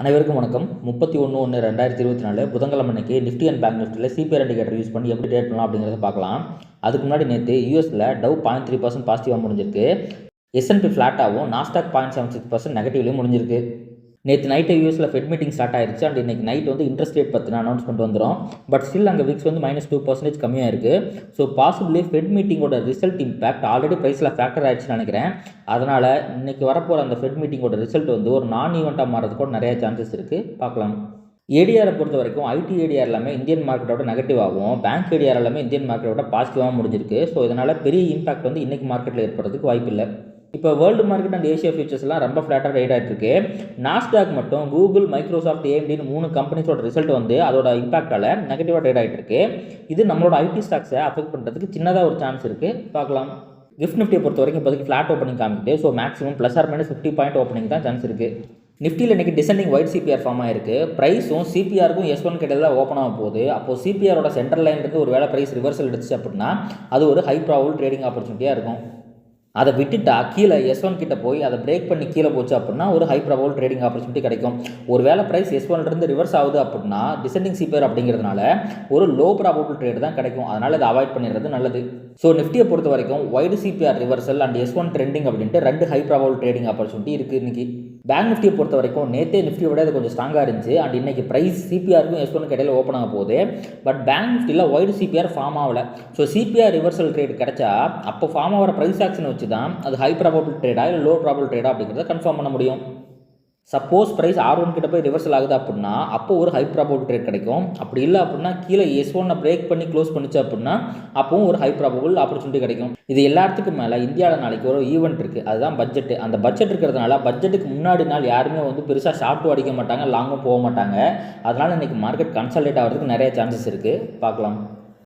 அனைவருக்கும் வணக்கம். 31/1/2024 புதன்கிழமை அன்னைக்கு நிஃப்டி அண்ட் பேங்க் நிஃப்டியில் சிபிஆர் இண்டிகேட்டர் யூஸ் பண்ணி எப்படி ட்ரேட் பண்ணலாம் அப்படிங்கிறத பார்க்கலாம். அதுக்கு முன்னாடி நேற்று யூஎஸில் டவ் 0.3% பாசிட்டிவாக முடிஞ்சிருக்கு. S&P ஃப்ளாட்டாகவும் நாஸ்டாக் 0.76% நெகட்டிவ்லையும் முடிஞ்சிருக்கு. நேற்று நைட்டு யூஎஸில் ஃபெட் மீட்டிங் ஸ்டார்ட் ஆயிடுச்சு. அண்ட் இன்றைக்கி நைட் வந்து இன்ட்ரெஸ்ட் ரேட் பற்றின அனௌன்ஸ்மெண்ட் வந்துடும். பட் ஸ்டில் அங்கே விக்ஸ் வந்து -2% கம்மியாக இருக்குது. ஸோ பாசிபிளி ஃபெட் மீட்டிங்கோட ரிசல்ட் இம்பாக்ட் ஆல்ரெடி ப்ரைஸில் ஃபேக்டர் ஆகிடுச்சுன்னு நினைக்கிறேன். அதனால் இன்றைக்கி வரப்போகிற அந்த ஃபெட் மீட்டிங்கோட ரிசல்ட் வந்து ஒரு நான் ஈவெண்ட்டாக மாறதுக்கு கூட நிறைய சான்சஸ் இருக்குது. பார்க்கலாம். ஏடிஆரை பொறுத்த வரைக்கும் ஐடி ஏடிஆர் எல்லாமே இந்தியன் மார்க்கெட்டோட நெகட்டிவாகவும், பேங்க் ஏடிஆர் எல்லாமே இந்தியன் மார்க்கெட்டோட பாசிட்டிவாகவும் முடிஞ்சிருக்கு. ஸோ இதனால் பெரிய இம்பாக்ட் வந்து இன்றைக்கி மார்க்கெட்டில் ஏற்படுறதுக்கு வாய்ப்பு இல்லை. இப்போ வேர்ல்டு மார்க்கெட் அண்ட் ஏஷியா ஃபியூச்சர்ஸ்லாம் ரொம்ப ஃப்ளாட்டாக ரைட் ஆகிட்டு இருக்கு. நாஸ்டாக் மட்டும் கூகுள், மைக்ரோசாஃப்ட், ஏஎம்டின்னு 3 கம்பெனிஸோட ரிசல்ட் வந்து அதோட இம்பாக்டால் நெகட்டிவாக ட்ரேட் ஆகிட்டு இருக்கு. இது நம்மளோட ஐடி ஸ்டாக்ஸை அஃபெக்ட் பண்ணுறதுக்கு சின்னதாக ஒரு சான்ஸ் இருக்குது. பார்க்கலாம். கிஃப்ட் நிஃப்டியை பொறுத்த வரைக்கும் இப்போதைக்கு ஃப்ளாட் ஓப்பனிங் காமிக்குது. So maximum +or- 50 point opening தான் சான்ஸ் இருக்குது. நிஃப்டியில் இன்றைக்கி டிசெண்டிங் ஒயிட் சிபிஆர் ஃபார்ம் ஆயிருக்கு. ப்ரைஸும் சிபிஆருக்கும் S1 கிடையாது தான் ஓப்பன் ஆக போகுது. அப்போது சிபிஆரோட சென்டர் லைன்லேருந்து ஒரு வேளை ப்ரைஸ் ரிவர்சல் எடுத்துச்சு அப்படின்னா அது ஒரு ஹை ப்ராபபிள் ட்ரேடிங் ஆப்பர்ச்சுனிட்டியாக இருக்கும். அதை விட்டுட்டா கீழே S1 கிட்ட போய் அதை பிரேக் பண்ணி கீழே போச்சு அப்படின்னா ஒரு ஹை ப்ராபபிள் ட்ரேடிங் ஆப்பர்ச்சுனிட்டி கிடைக்கும். ஒரு வேளை ப்ரைஸ் S1 ரிவர்ஸ் ஆகுது அப்படின்னா டிசெண்டிங் சிபிஆர் அப்படிங்கிறதுனால ஒரு லோ ப்ராபபிள் ட்ரேட் தான் கிடைக்கும். அதனால் இதை அவாய்ட் பண்ணிடுறது நல்லது. ஸோ நிஃப்டியை பொறுத்த வரைக்கும் wide CPR reversal and S1 trending அப்படின்ட்டு 2 ஹை ப்ராபபிள் ட்ரேடிங் ஆப்பர்ச்சுனிட்டி இருக்குது இன்றைக்கி. பேங்க் நிஃப்டியை பொறுத்த வரைக்கும் நேற்றே நிஃப்டியை விட அது கொஞ்சம் ஸ்ட்ராங்காக இருந்துச்சு. அண்ட் இன்றைக்கி ப்ரைஸ் சிபிஆருக்கும் S1 இடையில ஓப்பன் ஆக போகுது. பட் பேங்க் நிஃப்டியில் ஒய்டு சிபிஆர் ஃபார்ம் ஆகலை. ஸோ சிபிஆர் ரிவர்சல் ட்ரேட் கிடைச்சா அப்போ ஃபார்ம் ஆகிற ப்ரைஸ் ஆக்ஷனை வச்சு தான் அது ஹை ப்ராபபிள் ட்ரேடா இல்லை லோ ப்ராபபிள் ட்ரேடா அப்படிங்கிறத கன்ஃபார்ம் பண்ண முடியும். சப்போஸ் ப்ரைஸ் R1 கிட்ட போய் ரிவர்சல் ஆகுது அப்படின்னா அப்போ ஒரு ஹை ப்ராபபிள் ட்ரேட் கிடைக்கும். அப்படி இல்லை அப்படின்னா கீழே S1 பிரேக் பண்ணி க்ளோஸ் பண்ணிச்சு அப்படின்னா அப்பவும் ஒரு ஹை ப்ராபபிள் ஆப்பர்ச்சுனிட்டி கிடைக்கும். இது எல்லாத்துக்கும் மேலே இந்தியாவில் நாளைக்கு ஒரு ஈவெண்ட் இருக்குது. அதுதான் பட்ஜெட். அந்த பட்ஜெட் இருக்கிறதுனால பட்ஜெட்டுக்கு முன்னாடி நாள் யாருமே வந்து பெருசாக ஷார்ட்டும் அடிக்க மாட்டாங்க, லாங்கும் போக மாட்டாங்க. அதனால் இன்றைக்கி மார்க்கெட் கன்சல்டேட் ஆகிறதுக்கு நிறைய சான்சஸ் இருக்குது. பார்க்கலாம்.